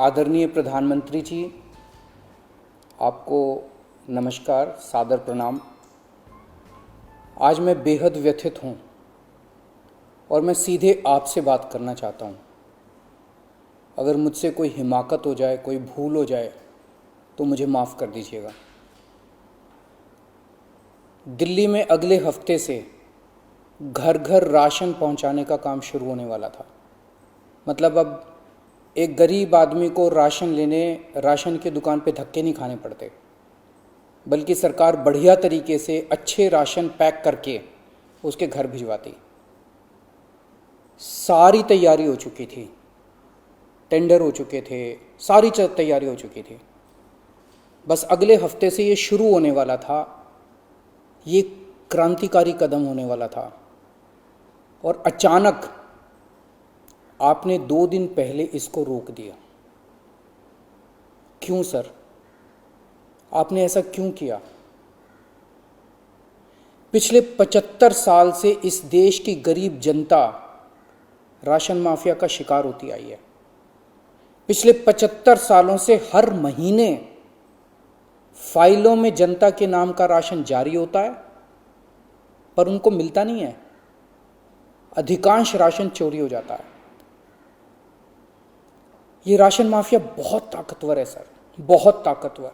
आदरणीय प्रधानमंत्री जी, आपको नमस्कार, सादर प्रणाम। आज मैं बेहद व्यथित हूँ और मैं सीधे आपसे बात करना चाहता हूँ। अगर मुझसे कोई हिमाकत हो जाए, कोई भूल हो जाए तो मुझे माफ़ कर दीजिएगा। दिल्ली में अगले हफ्ते से घर घर राशन पहुँचाने का काम शुरू होने वाला था। मतलब अब एक गरीब आदमी को राशन की दुकान पे धक्के नहीं खाने पड़ते, बल्कि सरकार बढ़िया तरीके से अच्छे राशन पैक करके उसके घर भिजवाती। सारी तैयारी हो चुकी थी, टेंडर हो चुके थे, सारी तैयारी हो चुकी थी। बस अगले हफ्ते से ये शुरू होने वाला था। ये क्रांतिकारी कदम होने वाला था और अचानक आपने 2 दिन पहले इसको रोक दिया। क्यों सर? आपने ऐसा क्यों किया? पिछले 75 साल से इस देश की गरीब जनता राशन माफिया का शिकार होती आई है। पिछले 75 सालों से हर महीने फाइलों में जनता के नाम का राशन जारी होता है, पर उनको मिलता नहीं है। अधिकांश राशन चोरी हो जाता है। ये राशन माफिया बहुत ताकतवर है सर, बहुत ताकतवर।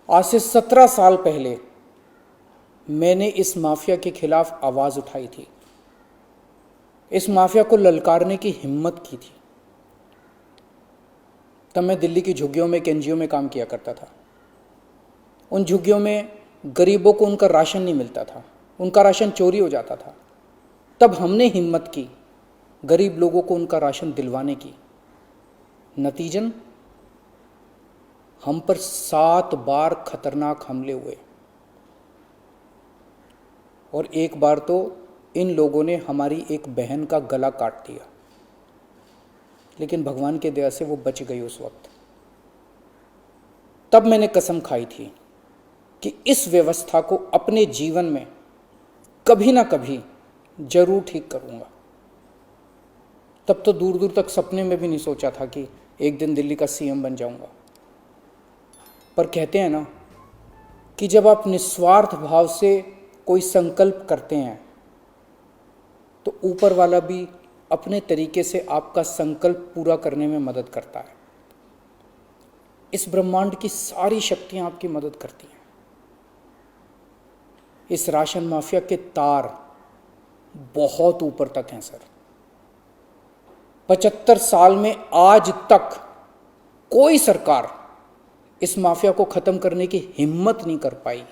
आज से 17 साल पहले मैंने इस माफिया के खिलाफ आवाज उठाई थी, इस माफिया को ललकारने की हिम्मत की थी। तब मैं दिल्ली की झुग्गियों में, एक एनजीओ में काम किया करता था। उन झुग्गियों में गरीबों को उनका राशन नहीं मिलता था, उनका राशन चोरी हो जाता था। तब हमने हिम्मत की गरीब लोगों को उनका राशन दिलवाने की। नतीजन हम पर 7 बार खतरनाक हमले हुए और एक बार तो इन लोगों ने हमारी एक बहन का गला काट दिया, लेकिन भगवान के दया से वो बच गई उस वक्त। तब मैंने कसम खाई थी कि इस व्यवस्था को अपने जीवन में कभी ना कभी जरूर ठीक करूंगा। तब तो दूर दूर तक सपने में भी नहीं सोचा था कि एक दिन दिल्ली का सीएम बन जाऊंगा। पर कहते हैं ना कि जब आप निस्वार्थ भाव से कोई संकल्प करते हैं तो ऊपर वाला भी अपने तरीके से आपका संकल्प पूरा करने में मदद करता है। इस ब्रह्मांड की सारी शक्तियां आपकी मदद करती हैं। इस राशन माफिया के तार बहुत ऊपर तक हैं सर। 75 साल में आज तक कोई सरकार इस माफिया को खत्म करने की हिम्मत नहीं कर पाई।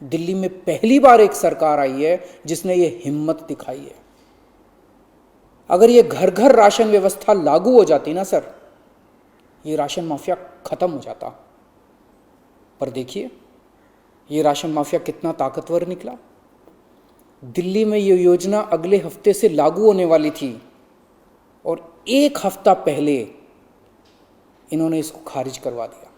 दिल्ली में पहली बार एक सरकार आई है जिसने ये हिम्मत दिखाई है। अगर ये घर घर राशन व्यवस्था लागू हो जाती ना सर, ये राशन माफिया खत्म हो जाता। पर देखिए ये राशन माफिया कितना ताकतवर निकला। दिल्ली में ये योजना अगले हफ्ते से लागू होने वाली थी और 1 हफ्ता पहले इन्होंने इसको खारिज करवा दिया।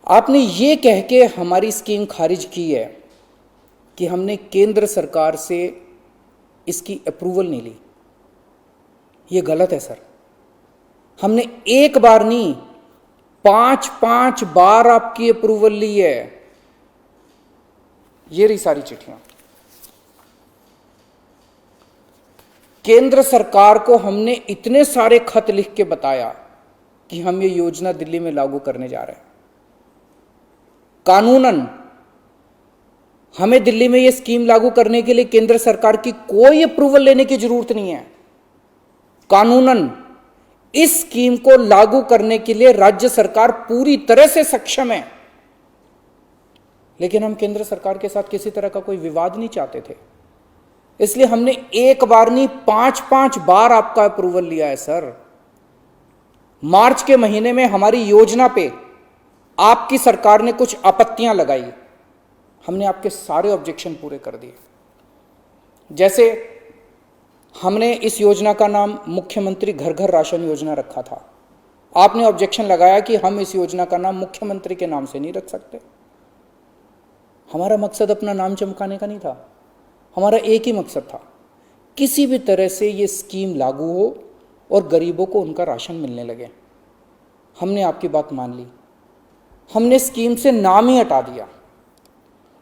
आपने ये कह के हमारी स्कीम खारिज की है कि हमने केंद्र सरकार से इसकी अप्रूवल नहीं ली। ये गलत है सर। हमने एक बार नहीं, 5 बार आपकी अप्रूवल ली है। ये रही सारी चिट्ठियां। केंद्र सरकार को हमने इतने सारे खत लिख के बताया कि हम ये योजना दिल्ली में लागू करने जा रहे हैं। कानूनन हमें दिल्ली में ये स्कीम लागू करने के लिए केंद्र सरकार की कोई अप्रूवल लेने की जरूरत नहीं है। कानूनन इस स्कीम को लागू करने के लिए राज्य सरकार पूरी तरह से सक्षम है। लेकिन हम केंद्र सरकार के साथ किसी तरह का कोई विवाद नहीं चाहते थे, इसलिए हमने एक बार नहीं 5 बार आपका अप्रूवल लिया है सर। मार्च के महीने में हमारी योजना पे आपकी सरकार ने कुछ आपत्तियां लगाई, हमने आपके सारे ऑब्जेक्शन पूरे कर दिए। जैसे हमने इस योजना का नाम मुख्यमंत्री घर घर राशन योजना रखा था। आपने ऑब्जेक्शन लगाया कि हम इस योजना का नाम मुख्यमंत्री के नाम से नहीं रख सकते। हमारा मकसद अपना नाम चमकाने का नहीं था, हमारा एक ही मकसद था किसी भी तरह से ये स्कीम लागू हो और गरीबों को उनका राशन मिलने लगे। हमने आपकी बात मान ली, हमने स्कीम से नाम ही हटा दिया,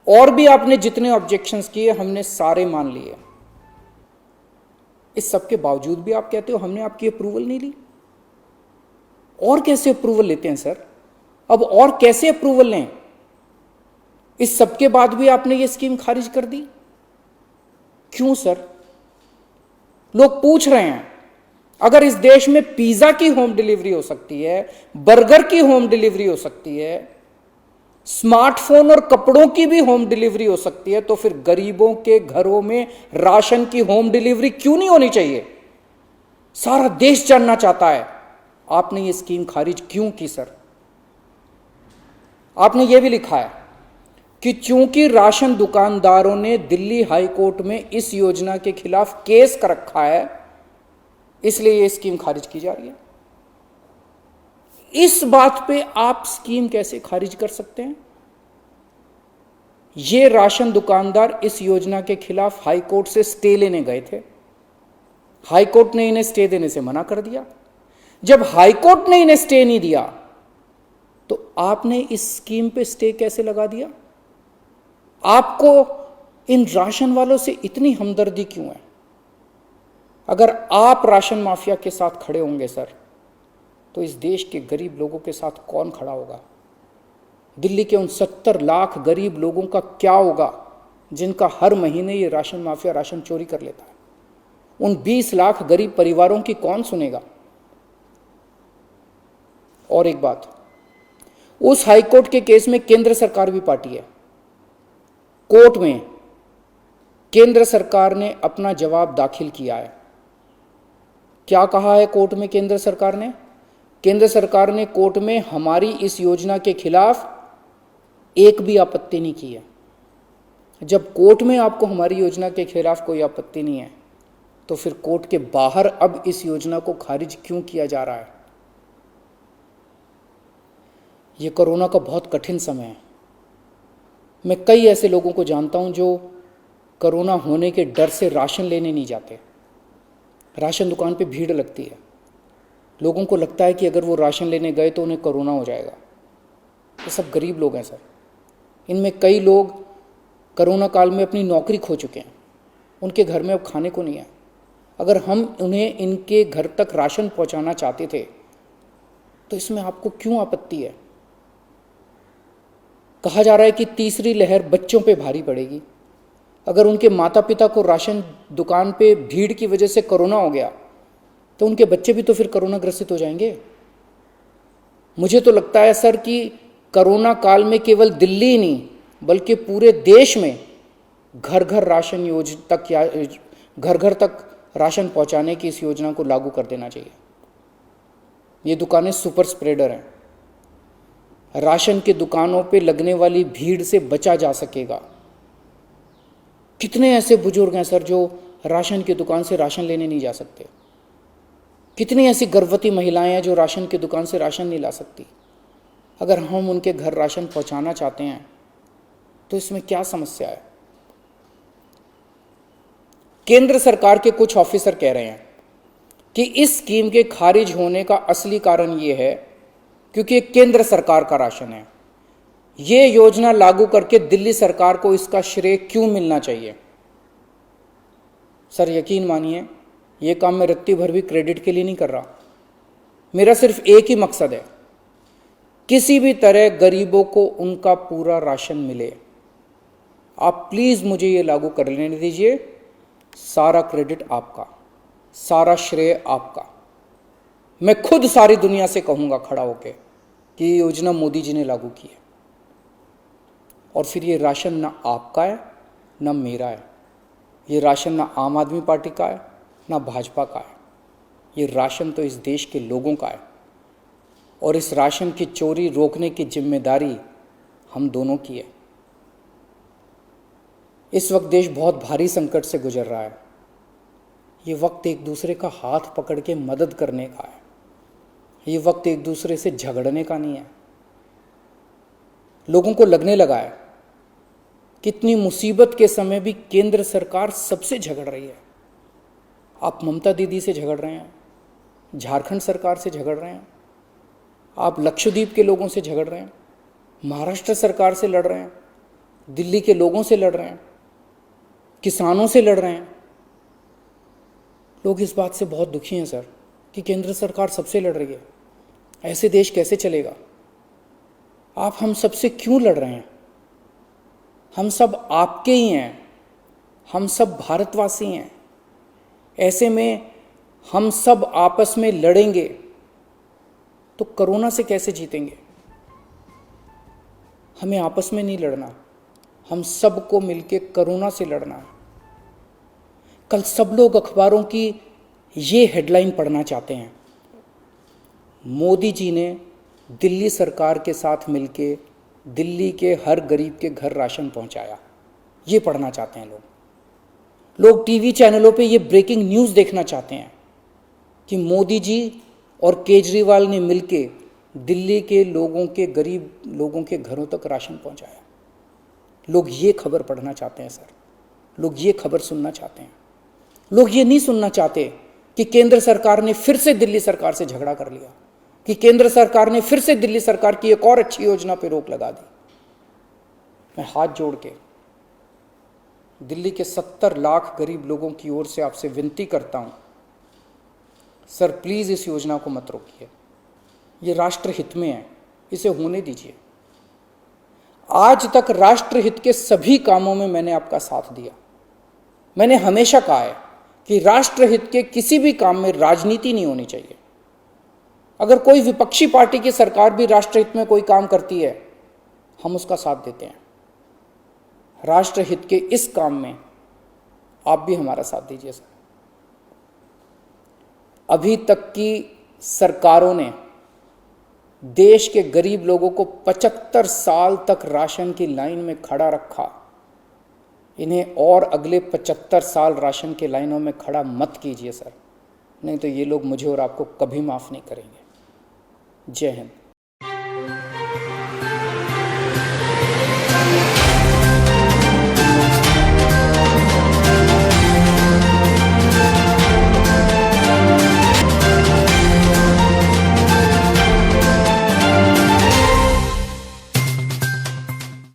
और भी आपने जितने ऑब्जेक्शंस किए हमने सारे मान लिए। इस सब के बावजूद भी आप कहते हो हमने आपकी अप्रूवल नहीं ली। और कैसे अप्रूवल लेते हैं सर? अब और कैसे अप्रूवल लें? इस सब के बाद भी आपने ये स्कीम खारिज कर दी, क्यों सर? लोग पूछ रहे हैं, अगर इस देश में पिज्जा की होम डिलीवरी हो सकती है, बर्गर की होम डिलीवरी हो सकती है, स्मार्टफोन और कपड़ों की भी होम डिलीवरी हो सकती है, तो फिर गरीबों के घरों में राशन की होम डिलीवरी क्यों नहीं होनी चाहिए? सारा देश जानना चाहता है आपने ये स्कीम खारिज क्यों की सर? आपने ये भी लिखा है कि चूंकि राशन दुकानदारों ने दिल्ली हाई कोर्ट में इस योजना के खिलाफ केस कर रखा है, इसलिए ये स्कीम खारिज की जा रही है। इस बात पे आप स्कीम कैसे खारिज कर सकते हैं? ये राशन दुकानदार इस योजना के खिलाफ हाई कोर्ट से स्टे लेने गए थे, हाई कोर्ट ने इन्हें स्टे देने से मना कर दिया। जब हाई कोर्ट ने इन्हें स्टे नहीं दिया तो आपने इस स्कीम पे स्टे कैसे लगा दिया? आपको इन राशन वालों से इतनी हमदर्दी क्यों है? अगर आप राशन माफिया के साथ खड़े होंगे सर, तो इस देश के गरीब लोगों के साथ कौन खड़ा होगा? दिल्ली के उन 70 लाख गरीब लोगों का क्या होगा जिनका हर महीने ये राशन माफिया राशन चोरी कर लेता है? उन 20 लाख गरीब परिवारों की कौन सुनेगा? और एक बात, उस हाईकोर्ट के केस में केंद्र सरकार भी पार्टी है। कोर्ट में केंद्र सरकार ने अपना जवाब दाखिल किया है। क्या कहा है कोर्ट में केंद्र सरकार ने? केंद्र सरकार ने कोर्ट में हमारी इस योजना के खिलाफ एक भी आपत्ति नहीं की है। जब कोर्ट में आपको हमारी योजना के खिलाफ कोई आपत्ति नहीं है, तो फिर कोर्ट के बाहर अब इस योजना को खारिज क्यों किया जा रहा है? ये कोरोना का बहुत कठिन समय है। मैं कई ऐसे लोगों को जानता हूं जो कोरोना होने के डर से राशन लेने नहीं जाते। राशन दुकान पे भीड़ लगती है, लोगों को लगता है कि अगर वो राशन लेने गए तो उन्हें कोरोना हो जाएगा। ये सब गरीब लोग हैं सर। इनमें कई लोग कोरोना काल में अपनी नौकरी खो चुके हैं, उनके घर में अब खाने को नहीं है। अगर हम उन्हें इनके घर तक राशन पहुंचाना चाहते थे तो इसमें आपको क्यों आपत्ति है? कहा जा रहा है कि तीसरी लहर बच्चों पे भारी पड़ेगी। अगर उनके माता पिता को राशन दुकान पे भीड़ की वजह से कोरोना हो गया तो उनके बच्चे भी तो फिर कोरोना ग्रसित हो जाएंगे। मुझे तो लगता है सर कि कोरोना काल में केवल दिल्ली ही नहीं बल्कि पूरे देश में घर घर राशन योजना तक या घर घर तक राशन पहुंचाने की इस योजना को लागू कर देना चाहिए। ये दुकानें सुपर स्प्रेडर हैं। राशन की दुकानों पे लगने वाली भीड़ से बचा जा सकेगा। कितने ऐसे बुजुर्ग हैं सर जो राशन की दुकान से राशन लेने नहीं जा सकते? कितनी ऐसी गर्भवती महिलाएं हैं जो राशन की दुकान से राशन नहीं ला सकती? अगर हम उनके घर राशन पहुंचाना चाहते हैं तो इसमें क्या समस्या है? केंद्र सरकार के कुछ ऑफिसर कह रहे हैं कि इस स्कीम के खारिज होने का असली कारण यह है क्योंकि केंद्र सरकार का राशन है। यह योजना लागू करके दिल्ली सरकार को इसका श्रेय क्यों मिलना चाहिए? सर यकीन मानिए, यह काम मैं रत्ती भर भी क्रेडिट के लिए नहीं कर रहा। मेरा सिर्फ एक ही मकसद है, किसी भी तरह गरीबों को उनका पूरा राशन मिले। आप प्लीज मुझे यह लागू कर लेने दीजिए। सारा क्रेडिट आपका, सारा श्रेय आपका। मैं खुद सारी दुनिया से कहूंगा खड़ा होकर कि ये योजना मोदी जी ने लागू की है। और फिर ये राशन ना आपका है ना मेरा है। ये राशन ना आम आदमी पार्टी का है ना भाजपा का है। ये राशन तो इस देश के लोगों का है और इस राशन की चोरी रोकने की जिम्मेदारी हम दोनों की है। इस वक्त देश बहुत भारी संकट से गुजर रहा है। ये वक्त एक दूसरे का हाथ पकड़ के मदद करने का है। ये वक्त एक दूसरे से झगड़ने का नहीं है। लोगों को लगने लगा है कितनी मुसीबत के समय भी केंद्र सरकार सबसे झगड़ रही है। आप ममता दीदी से झगड़ रहे हैं, झारखंड सरकार से झगड़ रहे हैं, आप लक्षद्वीप के लोगों से झगड़ रहे हैं, महाराष्ट्र सरकार से लड़ रहे हैं, दिल्ली के लोगों से लड़ रहे हैं, किसानों से लड़ रहे हैं। लोग इस बात से बहुत दुखी हैं सर कि केंद्र सरकार सबसे लड़ रही है। ऐसे देश कैसे चलेगा? आप हम सबसे क्यों लड़ रहे हैं? हम सब आपके ही हैं, हम सब भारतवासी हैं। ऐसे में हम सब आपस में लड़ेंगे तो कोरोना से कैसे जीतेंगे? हमें आपस में नहीं लड़ना, हम सबको मिलके कोरोना से लड़ना है। कल सब लोग अखबारों की ये हेडलाइन पढ़ना चाहते हैं, मोदी जी ने दिल्ली सरकार के साथ मिलके दिल्ली के हर गरीब के घर राशन पहुंचाया। ये पढ़ना चाहते हैं लोग टीवी चैनलों पे ये ब्रेकिंग न्यूज़ देखना चाहते हैं कि मोदी जी और केजरीवाल ने मिलके दिल्ली के लोगों के, गरीब लोगों के घरों तक राशन पहुंचाया। लोग ये खबर पढ़ना चाहते हैं सर, लोग ये खबर सुनना चाहते हैं। लोग ये नहीं सुनना चाहते कि केंद्र सरकार ने फिर से दिल्ली सरकार से झगड़ा कर लिया, कि केंद्र सरकार ने फिर से दिल्ली सरकार की एक और अच्छी योजना पर रोक लगा दी। मैं हाथ जोड़ के दिल्ली के 70 लाख गरीब लोगों की ओर से आपसे विनती करता हूं, सर प्लीज इस योजना को मत रोकिए। ये राष्ट्र हित में है, इसे होने दीजिए। आज तक राष्ट्र हित के सभी कामों में मैंने आपका साथ दिया। मैंने हमेशा कहा है कि राष्ट्र हित के किसी भी काम में राजनीति नहीं होनी चाहिए। अगर कोई विपक्षी पार्टी की सरकार भी राष्ट्र हित में कोई काम करती है, हम उसका साथ देते हैं। राष्ट्र हित के इस काम में आप भी हमारा साथ दीजिए सर। अभी तक की सरकारों ने देश के गरीब लोगों को 75 साल तक राशन की लाइन में खड़ा रखा। इन्हें और अगले 75 साल राशन की लाइनों में खड़ा मत कीजिए सर, नहीं तो ये लोग मुझे और आपको कभी माफ़ नहीं करेंगे। जय हिंद।